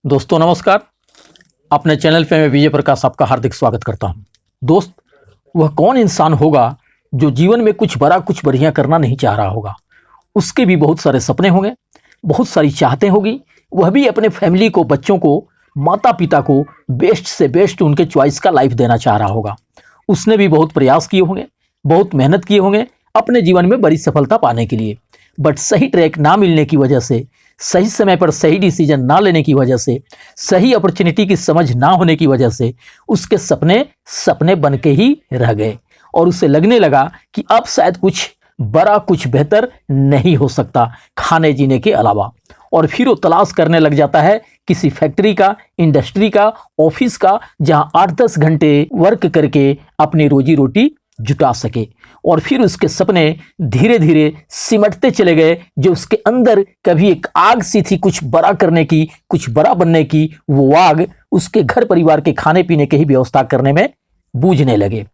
दोस्तों नमस्कार। अपने चैनल पे मैं विजय प्रकाश आपका हार्दिक स्वागत करता हूं। दोस्त, वह कौन इंसान होगा जो जीवन में कुछ बड़ा कुछ बढ़िया करना नहीं चाह रहा होगा। उसके भी बहुत सारे सपने होंगे, बहुत सारी चाहतें होगी। वह भी अपने फैमिली को, बच्चों को, माता पिता को बेस्ट से बेस्ट उनके चॉइस का लाइफ देना चाह रहा होगा। उसने भी बहुत प्रयास किए होंगे, बहुत मेहनत किए होंगे अपने जीवन में बड़ी सफलता पाने के लिए। बट सही ट्रैक ना मिलने की वजह से, सही समय पर सही डिसीजन ना लेने की वजह से, सही अपॉर्चुनिटी की समझ ना होने की वजह से उसके सपने सपने बन के ही रह गए और उसे लगने लगा कि अब शायद कुछ बड़ा, कुछ बेहतर नहीं हो सकता खाने जीने के अलावा। और फिर वो तलाश करने लग जाता है किसी फैक्ट्री का, इंडस्ट्री का, ऑफिस का, जहां 8-10 घंटे वर्क करके अपनी रोजी रोटी जुटा सके। और फिर उसके सपने धीरे धीरे सिमटते चले गए। जो उसके अंदर कभी एक आग सी थी कुछ बड़ा करने की, कुछ बड़ा बनने की, वो आग उसके घर परिवार के खाने पीने की ही व्यवस्था करने में बूझने लगे।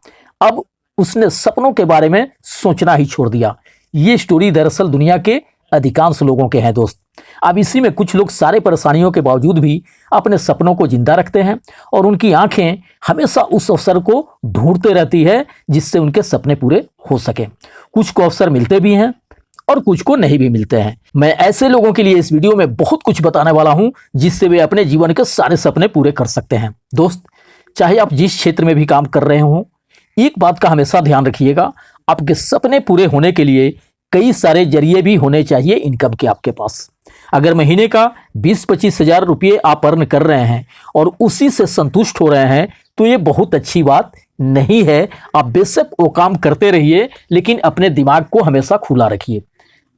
अब उसने सपनों के बारे में सोचना ही छोड़ दिया। ये स्टोरी दरअसल दुनिया के अधिकांश लोगों के हैं दोस्त। अब इसी में कुछ लोग सारे परेशानियों के बावजूद भी अपने सपनों को जिंदा रखते हैं और उनकी आंखें हमेशा उस अवसर को ढूंढते रहती है जिससे उनके सपने पूरे हो सके। कुछ को अवसर मिलते भी हैं और कुछ को नहीं भी मिलते हैं। मैं ऐसे लोगों के लिए इस वीडियो में बहुत कुछ बताने वाला हूं जिससे वे अपने जीवन के सारे सपने पूरे कर सकते हैं। दोस्त, चाहे आप जिस क्षेत्र में भी काम कर रहे हो, एक बात का हमेशा ध्यान रखिएगा, आपके सपने पूरे होने के लिए कई सारे जरिए भी होने चाहिए इनकम के आपके पास। अगर महीने का 20-25 हज़ार रुपये आप अर्न कर रहे हैं और उसी से संतुष्ट हो रहे हैं तो ये बहुत अच्छी बात नहीं है। आप बेशक वो काम करते रहिए, लेकिन अपने दिमाग को हमेशा खुला रखिए,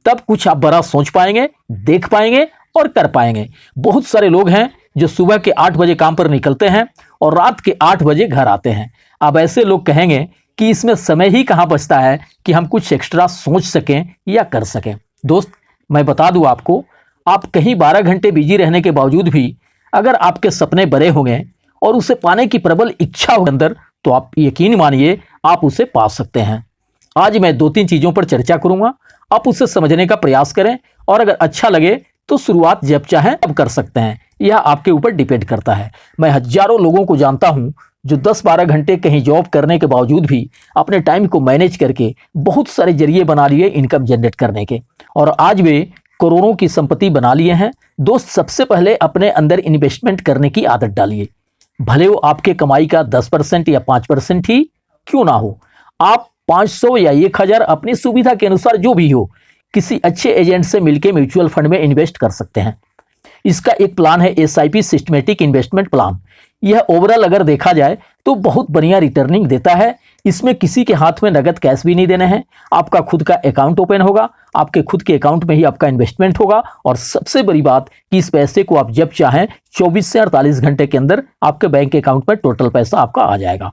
तब कुछ आप बड़ा सोच पाएंगे, देख पाएंगे और कर पाएंगे। बहुत सारे लोग हैं जो सुबह के 8 बजे काम पर निकलते हैं और रात के 8 बजे घर आते हैं। अब ऐसे लोग कहेंगे कि इसमें समय ही कहाँ बचता है कि हम कुछ एक्स्ट्रा सोच सकें या कर सकें। दोस्त, मैं बता दूं आपको, आप कहीं 12 घंटे बिजी रहने के बावजूद भी अगर आपके सपने बड़े होंगे और उसे पाने की प्रबल इच्छा हो अंदर, तो आप यकीन मानिए आप उसे पा सकते हैं। आज मैं 2-3 चीज़ों पर चर्चा करूंगा, आप उसे समझने का प्रयास करें और अगर अच्छा लगे तो शुरुआत जब चाहें तब कर सकते हैं। यह आपके ऊपर डिपेंड करता है। मैं हजारों लोगों को जानता हूं जो 10-12 घंटे कहीं जॉब करने के बावजूद भी अपने टाइम को मैनेज करके बहुत सारे जरिए बना लिए इनकम जनरेट करने के, और आज वे करोड़ों की संपत्ति बना लिए हैं। दोस्त, सबसे पहले अपने अंदर इन्वेस्टमेंट करने की आदत डालिए। भले वो आपके कमाई का 10% या 5% ही क्यों ना हो, आप 500 या 1000 अपनी सुविधा के अनुसार जो भी हो किसी अच्छे एजेंट से मिलकर म्यूचुअल फंड में इन्वेस्ट कर सकते हैं। इसका एक प्लान है SIP, सिस्टमेटिक इन्वेस्टमेंट प्लान। यह ओवरऑल अगर देखा जाए तो बहुत बढ़िया रिटर्निंग देता है। इसमें किसी के हाथ में नगद कैश भी नहीं देने हैं। आपका खुद का अकाउंट ओपन होगा, आपके खुद के अकाउंट में ही आपका इन्वेस्टमेंट होगा, और सबसे बड़ी बात कि इस पैसे को आप जब चाहें 24 से 48 घंटे के अंदर आपके बैंक अकाउंट में टोटल पैसा आपका आ जाएगा।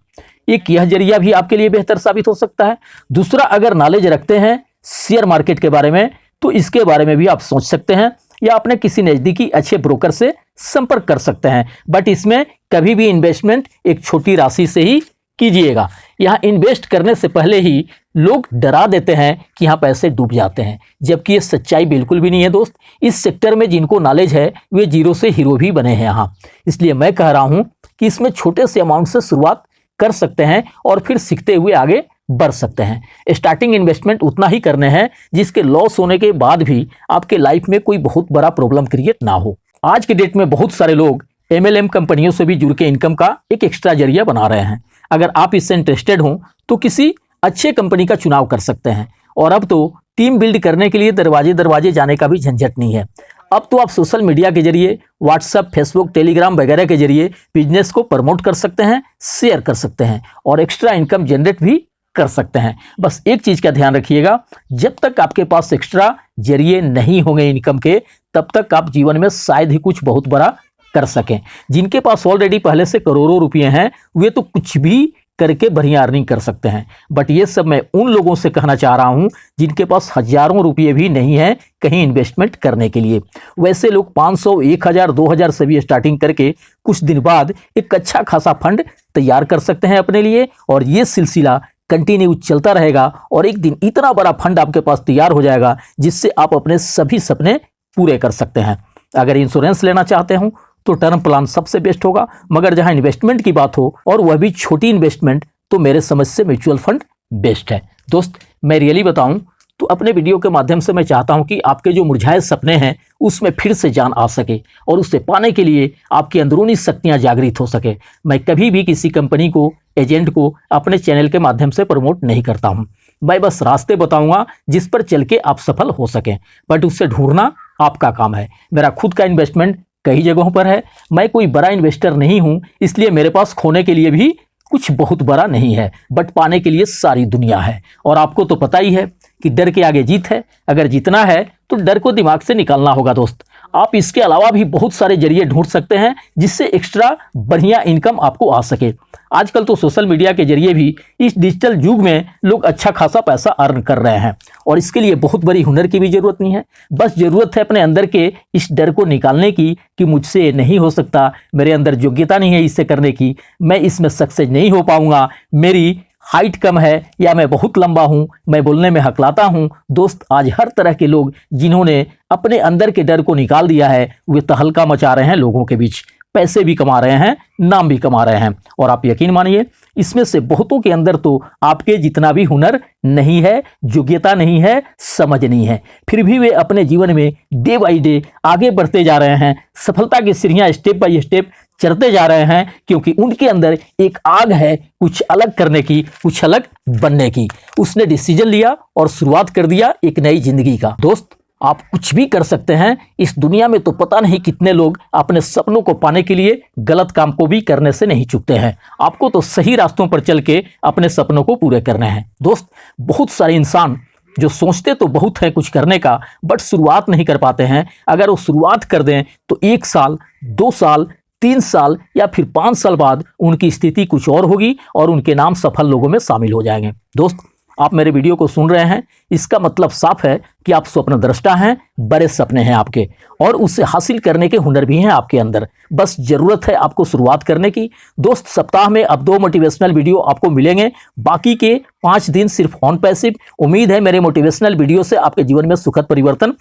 एक यह जरिया भी आपके लिए बेहतर साबित हो सकता है। दूसरा, अगर नॉलेज रखते हैं शेयर मार्केट के बारे में तो इसके बारे में भी आप सोच सकते हैं या अपने किसी नज़दीकी अच्छे ब्रोकर से संपर्क कर सकते हैं। बट इसमें कभी भी इन्वेस्टमेंट एक छोटी राशि से ही कीजिएगा। यहाँ इन्वेस्ट करने से पहले ही लोग डरा देते हैं कि यहाँ पैसे डूब जाते हैं, जबकि ये सच्चाई बिल्कुल भी नहीं है दोस्त। इस सेक्टर में जिनको नॉलेज है वे जीरो से हीरो भी बने हैं यहाँ। इसलिए मैं कह रहा हूँ कि इसमें छोटे से अमाउंट से शुरुआत कर सकते हैं और फिर सीखते हुए आगे बढ़ सकते हैं। स्टार्टिंग इन्वेस्टमेंट उतना ही करने हैं जिसके लॉस होने के बाद भी आपके लाइफ में कोई बहुत बड़ा प्रॉब्लम क्रिएट ना हो। आज के डेट में बहुत सारे लोग MLM कंपनियों से भी जुड़ के इनकम का एक एक्स्ट्रा जरिया बना रहे हैं। अगर आप इससे इंटरेस्टेड हो तो किसी अच्छे कंपनी का चुनाव कर सकते हैं। और अब तो टीम बिल्ड करने के लिए दरवाजे दरवाजे जाने का भी झंझट नहीं है। अब तो आप सोशल मीडिया के जरिए, व्हाट्सएप, फेसबुक, टेलीग्राम वगैरह के जरिए बिजनेस को प्रमोट कर सकते हैं, शेयर कर सकते हैं और एक्स्ट्रा इनकम जनरेट भी कर सकते हैं। बस एक चीज का ध्यान रखिएगा, जब तक आपके पास एक्स्ट्रा जरिए नहीं होंगे इनकम के, तब तक आप जीवन में शायद ही कुछ बहुत बड़ा कर सकें। जिनके पास ऑलरेडी पहले से करोड़ों रुपए हैं वे तो कुछ भी करके बढ़िया अर्निंग कर सकते हैं। बट ये सब मैं उन लोगों से कहना चाह रहा हूं जिनके पास हजारों रुपये भी नहीं है कहीं इन्वेस्टमेंट करने के लिए। वैसे लोग 500, 1000, 2000 से भी स्टार्टिंग करके कुछ दिन बाद एक अच्छा खासा फंड तैयार कर सकते हैं अपने लिए, और ये सिलसिला कंटिन्यू चलता रहेगा और एक दिन इतना बड़ा फंड आपके पास तैयार हो जाएगा जिससे आप अपने सभी सपने पूरे कर सकते हैं। अगर इंश्योरेंस लेना चाहते हो तो टर्म प्लान सबसे बेस्ट होगा, मगर जहां इन्वेस्टमेंट की बात हो और वह भी छोटी इन्वेस्टमेंट, तो मेरे समझ से म्यूचुअल फंड बेस्ट है। दोस्त मैं रियली बताऊं तो अपने वीडियो के माध्यम से मैं चाहता हूं कि आपके जो मुरझाए सपने हैं उसमें फिर से जान आ सके और उसे पाने के लिए आपकी अंदरूनी शक्तियां जागृत हो सके। मैं कभी भी किसी कंपनी को, एजेंट को अपने चैनल के माध्यम से प्रमोट नहीं करता हूं। मैं बस रास्ते बताऊंगा जिस पर चल के आप सफल हो सकें, बट उससे ढूंढना आपका काम है। मेरा खुद का इन्वेस्टमेंट कई जगहों पर है। मैं कोई बड़ा इन्वेस्टर नहीं हूं, इसलिए मेरे पास खोने के लिए भी कुछ बहुत बड़ा नहीं है, बट पाने के लिए सारी दुनिया है। और आपको तो पता ही है कि डर के आगे जीत है। अगर जीतना है तो डर को दिमाग से निकालना होगा दोस्त। आप इसके अलावा भी बहुत सारे जरिए ढूंढ सकते हैं जिससे एक्स्ट्रा बढ़िया इनकम आपको आ सके। आजकल तो सोशल मीडिया के जरिए भी इस डिजिटल युग में लोग अच्छा खासा पैसा अर्न कर रहे हैं और इसके लिए बहुत बड़ी हुनर की भी जरूरत नहीं है। बस जरूरत है अपने अंदर के इस डर को निकालने की कि मुझसे ये नहीं हो सकता, मेरे अंदर योग्यता नहीं है इसे करने की, मैं इसमें सक्सेस नहीं हो पाऊंगा, मेरी हाइट कम है या मैं बहुत लंबा हूं, मैं बोलने में हकलाता हूं। दोस्त आज हर तरह के लोग जिन्होंने अपने अंदर के डर को निकाल दिया है वे तहलका मचा रहे हैं लोगों के बीच, पैसे भी कमा रहे हैं, नाम भी कमा रहे हैं। और आप यकीन मानिए इसमें से बहुतों के अंदर तो आपके जितना भी हुनर नहीं है, योग्यता नहीं है, समझ नहीं है, फिर भी वे अपने जीवन में डे बाई डे आगे बढ़ते जा रहे हैं, सफलता की सीढ़ियां स्टेप बाय स्टेप चढ़ते जा रहे हैं, क्योंकि उनके अंदर एक आग है कुछ अलग करने की, कुछ अलग बनने की। उसने डिसीजन लिया और शुरुआत कर दिया एक नई जिंदगी का। दोस्त आप कुछ भी कर सकते हैं। इस दुनिया में तो पता नहीं कितने लोग अपने सपनों को पाने के लिए गलत काम को भी करने से नहीं चूकते हैं। आपको तो सही रास्तों पर चल के अपने सपनों को पूरे करने हैं। दोस्त बहुत सारे इंसान जो सोचते तो बहुत है कुछ करने का, बट शुरुआत नहीं कर पाते हैं। अगर वो शुरुआत कर दें तो 1 साल, 2 साल, 3 साल या फिर 5 साल बाद उनकी स्थिति कुछ और होगी और उनके नाम सफल लोगों में शामिल हो जाएंगे। दोस्त आप मेरे वीडियो को सुन रहे हैं, इसका मतलब साफ है कि आप स्वप्न दृष्टा हैं, बड़े सपने हैं आपके और उसे हासिल करने के हुनर भी हैं आपके अंदर। बस जरूरत है आपको शुरुआत करने की। दोस्त सप्ताह में अब 2 मोटिवेशनल वीडियो आपको मिलेंगे, बाकी के 5 दिन सिर्फ ऑन पैसिव। उम्मीद है मेरे मोटिवेशनल वीडियो से आपके जीवन में सुखद परिवर्तन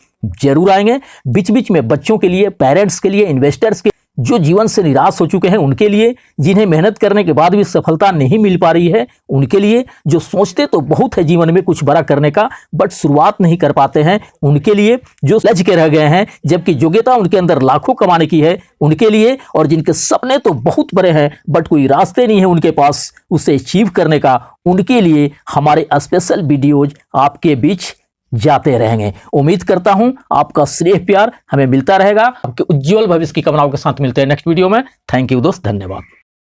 जरूर आएंगे। बीच बीच में बच्चों के लिए, पेरेंट्स के लिए, इन्वेस्टर्स के, जो जीवन से निराश हो चुके हैं उनके लिए, जिन्हें मेहनत करने के बाद भी सफलता नहीं मिल पा रही है उनके लिए, जो सोचते तो बहुत है जीवन में कुछ बड़ा करने का बट शुरुआत नहीं कर पाते हैं उनके लिए, जो लज के रह गए हैं जबकि योग्यता उनके अंदर लाखों कमाने की है उनके लिए, और जिनके सपने तो बहुत बड़े हैं बट कोई रास्ते नहीं है उनके पास उसे अचीव करने का, उनके लिए हमारे स्पेशल वीडियोज आपके बीच जाते रहेंगे। उम्मीद करता हूं आपका स्नेह प्यार हमें मिलता रहेगा। आपके उज्जवल भविष्य की कामनाओं के साथ मिलते हैं नेक्स्ट वीडियो में। थैंक यू दोस्त, धन्यवाद।